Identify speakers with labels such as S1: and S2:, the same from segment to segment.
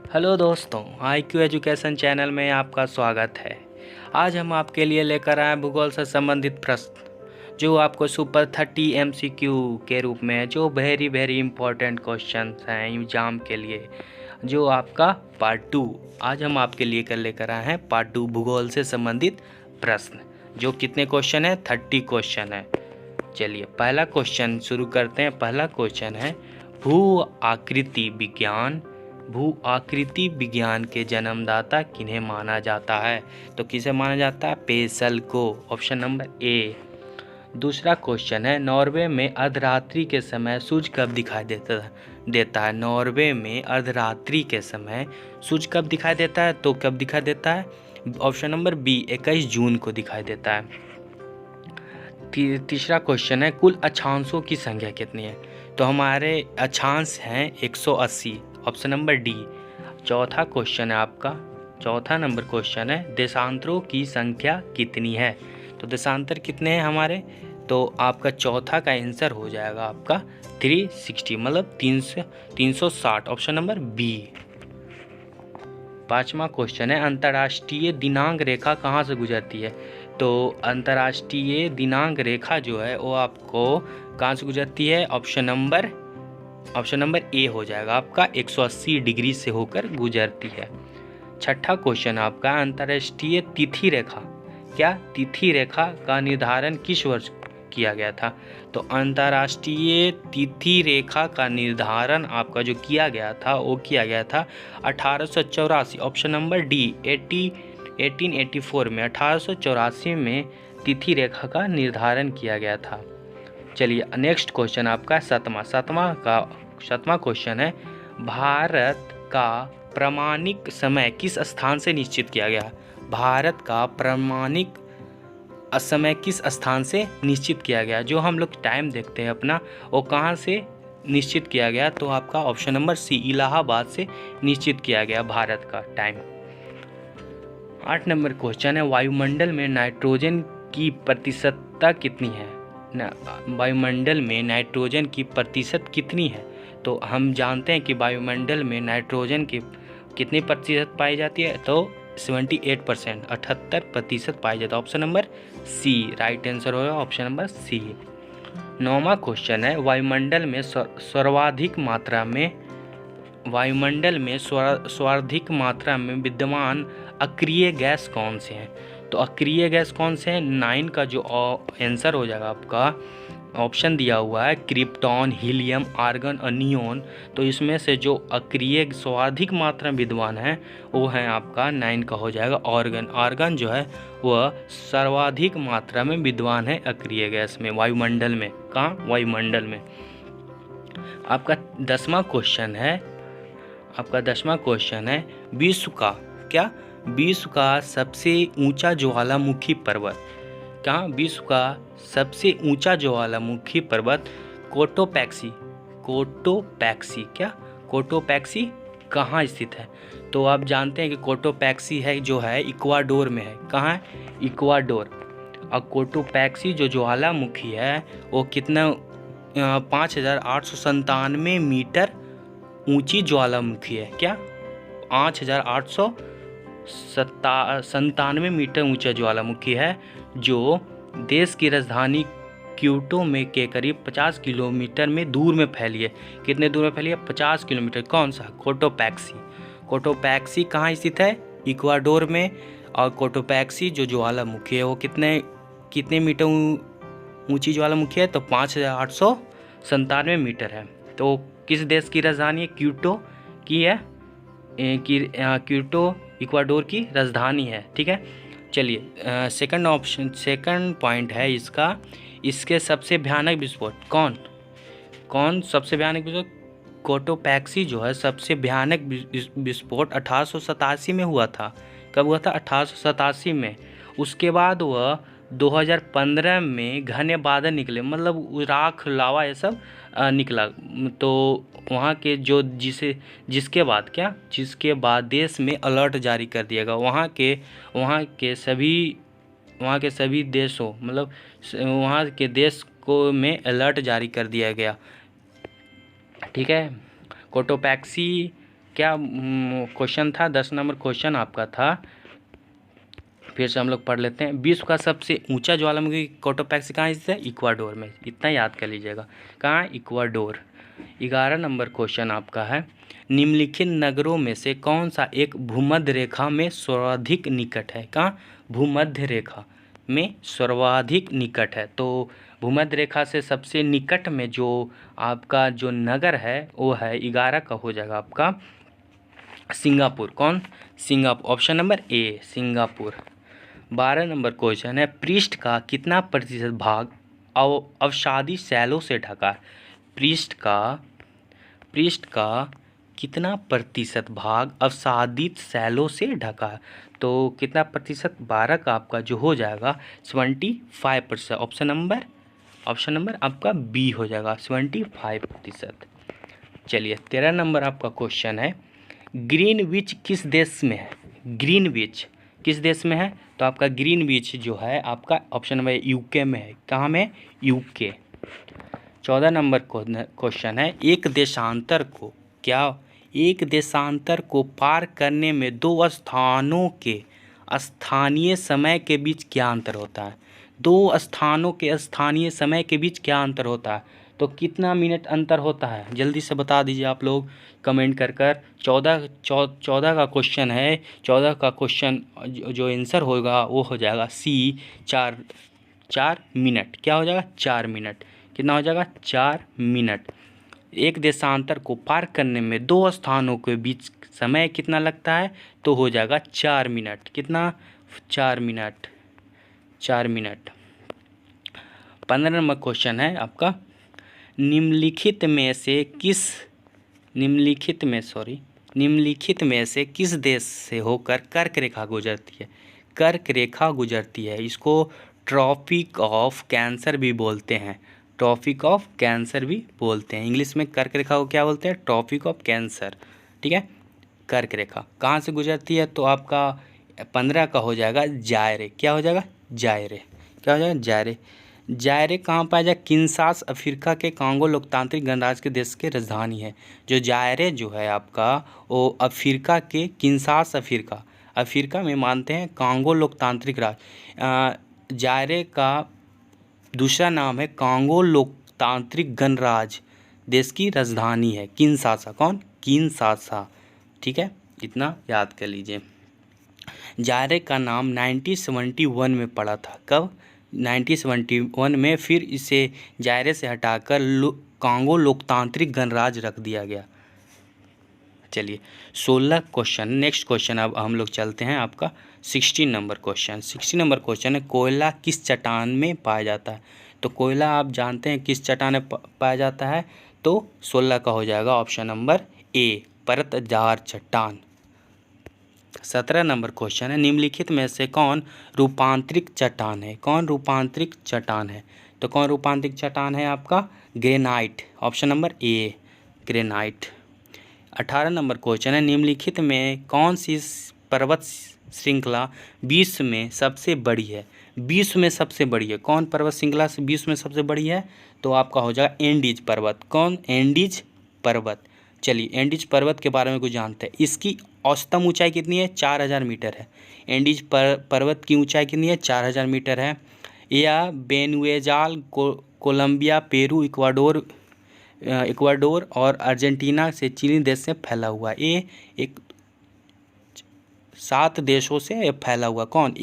S1: Hello दोस्तों, IQ education channel में आपका स्वागत है। आज हम आपके लिए लेकर आए भूगोल से संबंधित प्रश्न जो आपको सुपर 30 MCQ के रूप में जो वेरी इंपॉर्टेंट क्वेश्चन हैं एग्जाम के लिए, जो आपका पार्ट 2 आज हम आपके लिए लेकर आए हैं। पार्ट 2 भूगोल से संबंधित प्रश्न जो कितने क्वेश्चन है, 30 क्वेश्चन है। चलिए पहला क्वेश्चन शुरू करते हैं। पहला क्वेश्चन है भू आकृति विज्ञान के जन्मदाता किन्हें माना जाता है? तो किसे माना जाता है? पेसल को, ऑप्शन नंबर ए। दूसरा क्वेश्चन है नॉर्वे में अर्धरात्रि के समय सूर्य कब दिखाई देता है? नॉर्वे में अर्धरात्रि के समय सूर्य कब दिखाई देता है? तो कब दिखाई देता है? ऑप्शन नंबर बी, 21 जून को दिखाई देता है। तीसरा क्वेश्चन है कुल अक्षांशों की संख्या कितनी है? तो हमारे अक्षांश हैं 180, ऑप्शन नंबर डी। चौथा क्वेश्चन है आपका, चौथा नंबर क्वेश्चन है देशांतरों की संख्या कितनी है? तो देशांतर कितने हैं हमारे? तो आपका चौथा का आंसर हो जाएगा आपका 360, मतलब 360, ऑप्शन नंबर बी। पांचवा क्वेश्चन है अंतर्राष्ट्रीय दिनांक रेखा कहाँ से गुजरती है? तो अंतर्राष्ट्रीय दिनांक रेखा जो है वो आपको कहाँ से गुजरती है? ऑप्शन नंबर ए हो जाएगा आपका, 180 डिग्री से होकर गुजरती है। छठा क्वेश्चन आपका अंतर्राष्ट्रीय तिथि रेखा, क्या तिथि रेखा का निर्धारण किस वर्ष किया गया था? तो अंतर्राष्ट्रीय तिथि रेखा का निर्धारण आपका जो किया गया था वो किया गया था 1884, ऑप्शन नंबर डी। 1884 में 1884 में तिथि रेखा का निर्धारण किया गया था। चलिए नेक्स्ट क्वेश्चन आपका सातवां क्वेश्चन है भारत का प्रामाणिक समय किस स्थान से निश्चित किया गया? भारत का प्रामाणिक समय किस स्थान से निश्चित किया गया? जो हम लोग टाइम देखते हैं अपना, वो कहाँ से निश्चित किया गया? तो आपका ऑप्शन नंबर सी, इलाहाबाद से निश्चित किया गया भारत का टाइम। 8 नंबर क्वेश्चन है वायुमंडल में नाइट्रोजन की प्रतिशतता कितनी है? वायुमंडल में नाइट्रोजन की प्रतिशत कितनी है? तो हम जानते हैं कि वायुमंडल में नाइट्रोजन की कितनी प्रतिशत पाई जाती है? तो 78%, 78% पाई जाता है। Option number C right answer होगा, ऑप्शन नंबर सी। 9वां क्वेश्चन है वायुमंडल में सर्वाधिक मात्रा में विद्यमान अक्रिय गैस कौन से हैं? तो अक्रिय गैस कौन से हैं? 9 का जो आंसर हो जाएगा आपका, ऑप्शन दिया हुआ है क्रिप्टॉन, हीलियम, आर्गन और नियोन। तो इसमें से जो अक्रिय सर्वाधिक मात्रा में विद्यमान है वो है आपका 9 का हो जाएगा आर्गन। आर्गन जो है वह सर्वाधिक मात्रा में विद्यमान है अक्रिय गैस में, वायुमंडल में। कहाँ? वायुमंडल में। आपका 10वां क्वेश्चन है विश्व का सबसे ऊंचा ज्वालामुखी पर्वत, कहाँ? विश्व का सबसे ऊंचा ज्वालामुखी पर्वत कोटोपैक्सी कहाँ स्थित है? तो आप जानते हैं कि कोटोपैक्सी है जो है इक्वाडोर में है। कहाँ है? इक्वाडोर। और कोटोपैक्सी जो ज्वालामुखी है वो कितना 5897 मीटर ऊंची ज्वालामुखी है। क्या? 5897 मीटर ऊंचा ज्वालामुखी है जो देश की राजधानी क्योटो में के करीब 50 किलोमीटर में दूर में फैली है। कितने दूर में फैली है? 50 किलोमीटर। कौन सा? कोटोपैक्सी कहाँ स्थित है? इक्वाडोर में। और कोटोपैक्सी जो ज्वालामुखी है वो कितने मीटर ऊंची ज्वालामुखी है? तो 5897 मीटर है। तो किस देश की राजधानी है? क्योटो की है, क्योटो इक्वाडोर की राजधानी है। ठीक है। चलिए सेकंड पॉइंट है इसके सबसे भयानक विस्फोट कौन सबसे भयानक विस्फोट? कोटोपैक्सी जो है सबसे भयानक विस्फोट 1887 में हुआ था। कब हुआ था? 1887 में। उसके बाद वह 2015 में घने बादल निकले, मतलब राख लावा ये सब निकला। तो वहाँ के जिसके बाद देश में अलर्ट जारी कर दिया गया। वहाँ के सभी देशों, मतलब वहाँ के देश को में अलर्ट जारी कर दिया गया। ठीक है। कोटोपैक्सी क्या क्वेश्चन था? 10 नंबर क्वेश्चन आपका था। फिर से हम लोग पढ़ लेते हैं। विश्व का सबसे ऊंचा ज्वालामुखी कोटोपैक्सी कहाँ स्थित है? इक्वाडोर में। इतना याद कर लीजिएगा, कहाँ है? इक्वाडोर। 11 नंबर क्वेश्चन आपका है, निम्नलिखित नगरों में से कौन सा एक भूमध्य रेखा में सर्वाधिक निकट है? कहाँ? भूमध्य रेखा में सर्वाधिक निकट है। तो भूमध्य रेखा से सबसे निकट में जो आपका जो नगर है वो है 11 का हो जाएगा आपका सिंगापुर। कौन? सिंगापुर। ऑप्शन नंबर ए सिंगापुर। 12 नंबर क्वेश्चन है, पृष्ठ का कितना प्रतिशत भाग अवसादी शैलों से ढका है? पृष्ठ का कितना प्रतिशत भाग अवसादित शैलों से ढका है? तो कितना प्रतिशत? 12 का आपका जो हो जाएगा 25%। ऑप्शन नंबर आपका बी हो जाएगा 25%। चलिए 13 नंबर आपका क्वेश्चन है, ग्रीनविच किस देश में है? ग्रीनविच किस देश में है? तो आपका ग्रीनविच जो है आपका ऑप्शन नंबर यूके में है। कहाँ में? यूके। 14 नंबर क्वेश्चन है, एक देशांतर को पार करने में दो स्थानों के स्थानीय समय के बीच क्या अंतर होता है? दो स्थानों के स्थानीय समय के बीच क्या अंतर होता है? तो कितना मिनट अंतर होता है? जल्दी से बता दीजिए आप लोग कमेंट कर कर। 14 का क्वेश्चन है। 14 का क्वेश्चन जो आंसर होगा वो हो जाएगा सी, 4 मिनट। क्या हो जाएगा? 4 मिनट। कितना हो जाएगा? 4 मिनट। एक देशांतर को पार करने में दो स्थानों के बीच समय कितना लगता है? तो हो जाएगा 4 मिनट। कितना? 4 मिनट। 4 मिनट। 15 नंबर क्वेश्चन है आपका, निम्नलिखित में से किस देश से होकर कर्क रेखा गुजरती है? कर्क रेखा गुजरती है, इसको ट्रॉपिक ऑफ कैंसर भी बोलते हैं। ट्रॉपिक ऑफ कैंसर भी बोलते हैं। इंग्लिश में कर्क रेखा को क्या बोलते हैं? Tropic of cancer. ठीक है, कर्क रेखा कहाँ से गुजरती है? तो आपका 15 का हो जाएगा जायरे। क्या हो जाएगा? जायरे। क्या हो जाएगा? जायरे। जायरे कहाँ पाया जाए? किन्सास अफ्रीका के कांगो लोकतांत्रिक गणराज्य के देश की राजधानी है। जो जायरे जो है आपका वो अफ्रीका के किन्सास अफ्रीका में मानते हैं कांगो लोकतांत्रिक राज्य। जायरे का दूसरा नाम है कांगो लोकतांत्रिक गणराज्य, देश की राजधानी है किन्सासा। कौन? किन्सासा। ठीक है, इतना याद कर लीजिए। जायरे का नाम 1971 में पड़ा था। कब? 1971 में। फिर इसे जायरे से हटाकर कांगो लोकतांत्रिक गणराज्य रख दिया गया। चलिए 16 क्वेश्चन, नेक्स्ट क्वेश्चन अब हम लोग चलते हैं आपका 16 नंबर क्वेश्चन। 16 नंबर क्वेश्चन है, कोयला किस चट्टान में पाया जाता है? तो कोयला आप जानते हैं किस चट्टान में पाया जाता है? तो 16 का हो जाएगा ऑप्शन नंबर ए, परतदार चट्टान। 17 नंबर क्वेश्चन है, निम्नलिखित में से कौन रूपांतरिक चट्टान है? कौन रूपांतरिक चट्टान है? तो कौन रूपांतरिक चट्टान है आपका? ग्रेनाइट। ऑप्शन नंबर ए, ग्रेनाइट। 18 नंबर क्वेश्चन है, निम्नलिखित में कौन सी पर्वत श्रृंखला विश्व में सबसे बड़ी है? विश्व में सबसे बड़ी है कौन पर्वत श्रृंखला से विश्व में सबसे बड़ी है? तो आपका हो जाएगा एंडीज पर्वत। कौन? एंडीज पर्वत। चलिए एंडीज पर्वत के बारे में कुछ जानते हैं। इसकी औसतम ऊंचाई कितनी है? 4000 मीटर है। एंडीज पर्वत की ऊंचाई कितनी है? 4000 मीटर है। यह वेनेजुएला, कोलंबिया, पेरू, इक्वाडोर और अर्जेंटीना से चिली देश से फैला हुआ है। ये एक 7 देशों से फैला हुआ। कौन?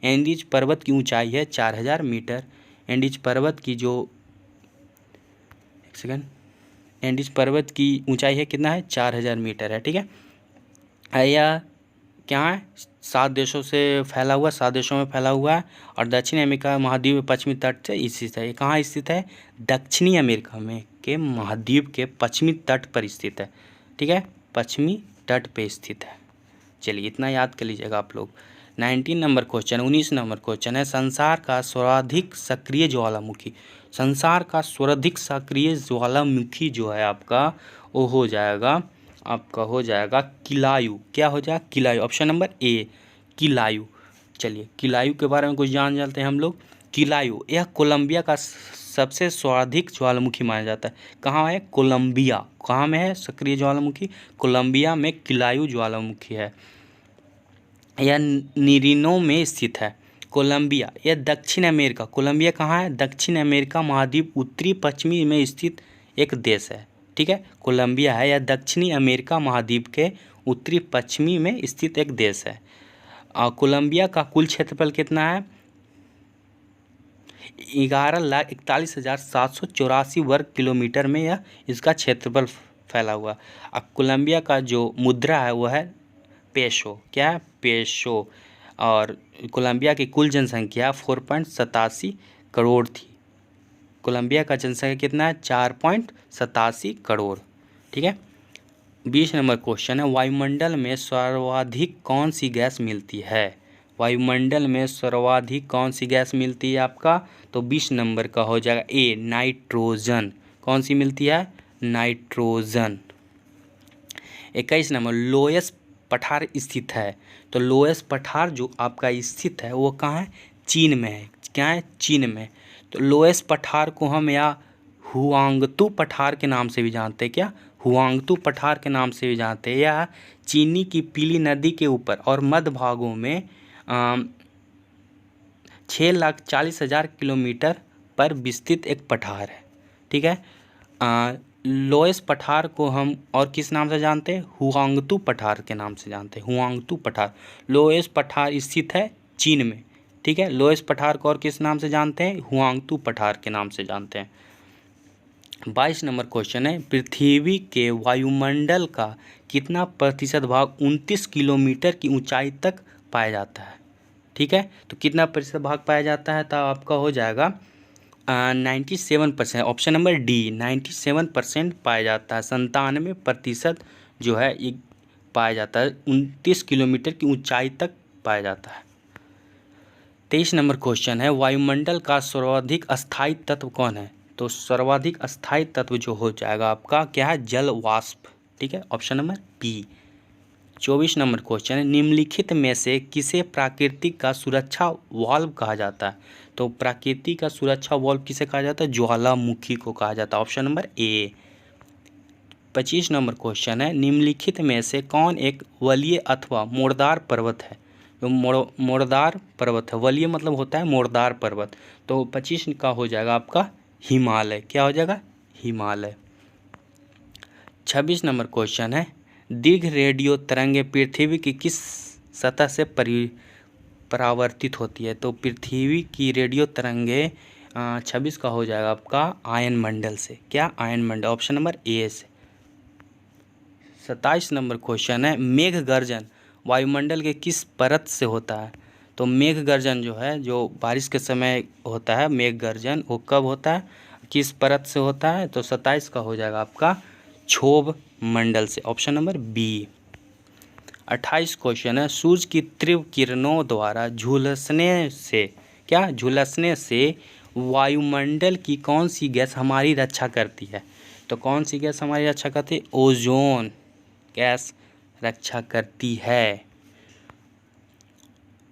S1: एंडीज पर्वत की ऊंचाई है 4000 मीटर। एंडीज पर्वत की जो एंडीज पर्वत की ऊंचाई है कितना है? 4000 मीटर है। ठीक है, यह क्या है? 7 देशों से फैला हुआ, 7 देशों में फैला हुआ है और दक्षिण अमेरिका महाद्वीप में पश्चिमी तट से स्थित है। ये कहाँ स्थित है? दक्षिणी अमेरिका में के महाद्वीप के पश्चिमी तट पर स्थित है। ठीक है, पश्चिमी तट पे स्थित है। चलिए इतना याद कर लीजिएगा आप लोग। 19 नंबर क्वेश्चन, 19 नंबर क्वेश्चन है, संसार का सर्वाधिक सक्रिय ज्वालामुखी। संसार का सर्वाधिक सक्रिय ज्वालामुखी जो है आपका वो हो जाएगा किलायु। क्या हो जाएगा? किलायु। ऑप्शन नंबर ए, किलायु। चलिए किलायु के बारे में कुछ जान जाते हैं हम लोग। किलायु यह कोलंबिया का सबसे सर्वाधिक ज्वालामुखी माना जाता है। कहाँ है? कोलंबिया। कहाँ में है सक्रिय ज्वालामुखी? कोलंबिया में किलायू ज्वालामुखी है। यह नीरिनो में स्थित है। कोलंबिया यह दक्षिण अमेरिका, कोलंबिया कहाँ है? दक्षिण अमेरिका महाद्वीप उत्तरी पश्चिमी में स्थित एक देश है। ठीक है, कोलंबिया है यह दक्षिणी अमेरिका महाद्वीप के उत्तरी पश्चिमी में स्थित एक देश है। कोलंबिया का कुल क्षेत्रफल कितना है? 11,41,784 वर्ग किलोमीटर में यह इसका क्षेत्रफल फैला हुआ। कोलंबिया का जो मुद्रा है वह है पेसो। क्या है? पेसो। और कोलंबिया की कुल जनसंख्या 4.87 करोड़ थी। कोलंबिया का जनसंख्या कितना है? 4.87 करोड़। ठीक है। 20 नंबर क्वेश्चन है, वायुमंडल में सर्वाधिक कौन सी गैस मिलती है? वायुमंडल में सर्वाधिक कौन सी गैस मिलती है आपका? तो 20 नंबर का हो जाएगा ए, नाइट्रोजन। कौन सी मिलती है? नाइट्रोजन। 21 नंबर, लोएस पठार स्थित है। तो लोएस पठार जो आपका स्थित है वो कहाँ है? चीन में है। क्या है? चीन में। तो लोएस पठार को हम या हुआंगतू पठार के नाम से भी जानते हैं। क्या? हुआंगतू पठार के नाम से भी जानते हैं। यह चीनी की पीली नदी के ऊपर और मध्य भागों में 6,40,000 किलोमीटर पर विस्तृत एक पठार है। ठीक है। लोएस पठार को हम और किस नाम से जानते हैं? हुआंगतू पठार के नाम से जानते हैं। हुआंगतू पठार। लोएस पठार स्थित है चीन में। ठीक है। लोएस पठार को और किस नाम से जानते हैं? हुआंगतू पठार के नाम से जानते हैं। 22 नंबर क्वेश्चन है, पृथ्वी के वायुमंडल का कितना प्रतिशत भाग 29 किलोमीटर की ऊंचाई तक पाया जाता है? ठीक है। तो कितना प्रतिशत भाग पाया जाता है? तो आपका हो जाएगा 97%। ऑप्शन नंबर डी, 97% पाया जाता है। 97% जो है ये पाया जाता है, 29 किलोमीटर की ऊंचाई तक पाया जाता है। 23 नंबर क्वेश्चन है, वायुमंडल का सर्वाधिक अस्थायी तत्व कौन है? तो सर्वाधिक अस्थायी तत्व जो हो जाएगा आपका क्या है? जल वाष्प। ठीक है। Option number B. 24 number question है, निम्नलिखित में से किसे प्राकृतिक का सुरक्षा वाल्व कहा जाता है? तो प्राकृतिक का सुरक्षा वाल्व किसे कहा जाता है? ज्वालामुखी को कहा जाता है। ऑप्शन नंबर ए। 25 नंबर क्वेश्चन है, निम्नलिखित में से कौन एक वलीय अथवा मोड़दार पर्वत है? जो मोड़दार पर्वत है, वलीय मतलब होता है मोड़दार पर्वत। तो 25 का हो जाएगा आपका हिमालय। क्या हो जाएगा? हिमालय। 26 नंबर क्वेश्चन है, दीर्घ रेडियो तरंगें पृथ्वी की किस सतह से परावर्तित होती है? तो पृथ्वी की रेडियो तरंगें 26 का हो जाएगा आपका आयन मंडल से। क्या? आयन मंडल। ऑप्शन नंबर ए से। 27 नंबर क्वेश्चन है, मेघ गर्जन वायुमंडल के किस परत से होता है? तो मेघ गर्जन जो है, जो बारिश के समय होता है मेघ गर्जन, वो कब होता है, किस परत से होता है? तो 27 का हो जाएगा आपका क्षोभ मंडल से। Option number B. 28 क्वेश्चन है, सूर्य की तीव्र किरणों द्वारा झुलसने से, क्या? झुलसने से वायुमंडल की कौन सी गैस हमारी रक्षा करती है? तो कौन सी गैस हमारी रक्षा करती है? ओजोन गैस रक्षा करती है।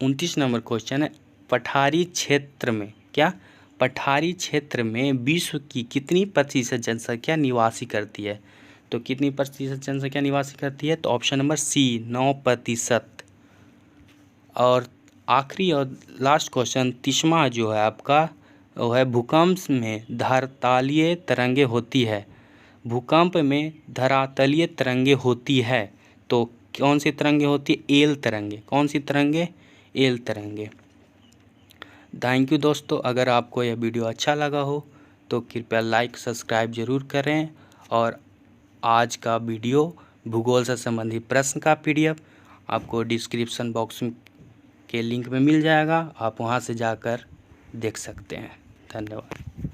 S1: 29 नंबर क्वेश्चन है, पठारी क्षेत्र में, क्या? पठारी क्षेत्र में विश्व की कितनी प्रतिशत जनसंख्या निवासी करती है? तो कितनी प्रतिशत जनसंख्या निवासी करती है? तो ऑप्शन नंबर सी, 9%। और आखिरी और लास्ट क्वेश्चन 30वां जो है आपका वो है, भूकंप में धरातलीय तरंगे होती है। भूकंप में धरातलीय तरंगे होती है तो कौन सी तरंगे होती है? एल तरंगे। कौन सी तरंगे? एल तरंगे। थैंक यू दोस्तों। अगर आपको यह वीडियो अच्छा लगा हो तो कृपया लाइक सब्सक्राइब जरूर करें। और आज का वीडियो भूगोल से संबंधित प्रश्न का PDF आपको डिस्क्रिप्शन बॉक्स के लिंक में मिल जाएगा, आप वहां से जाकर देख सकते हैं। धन्यवाद।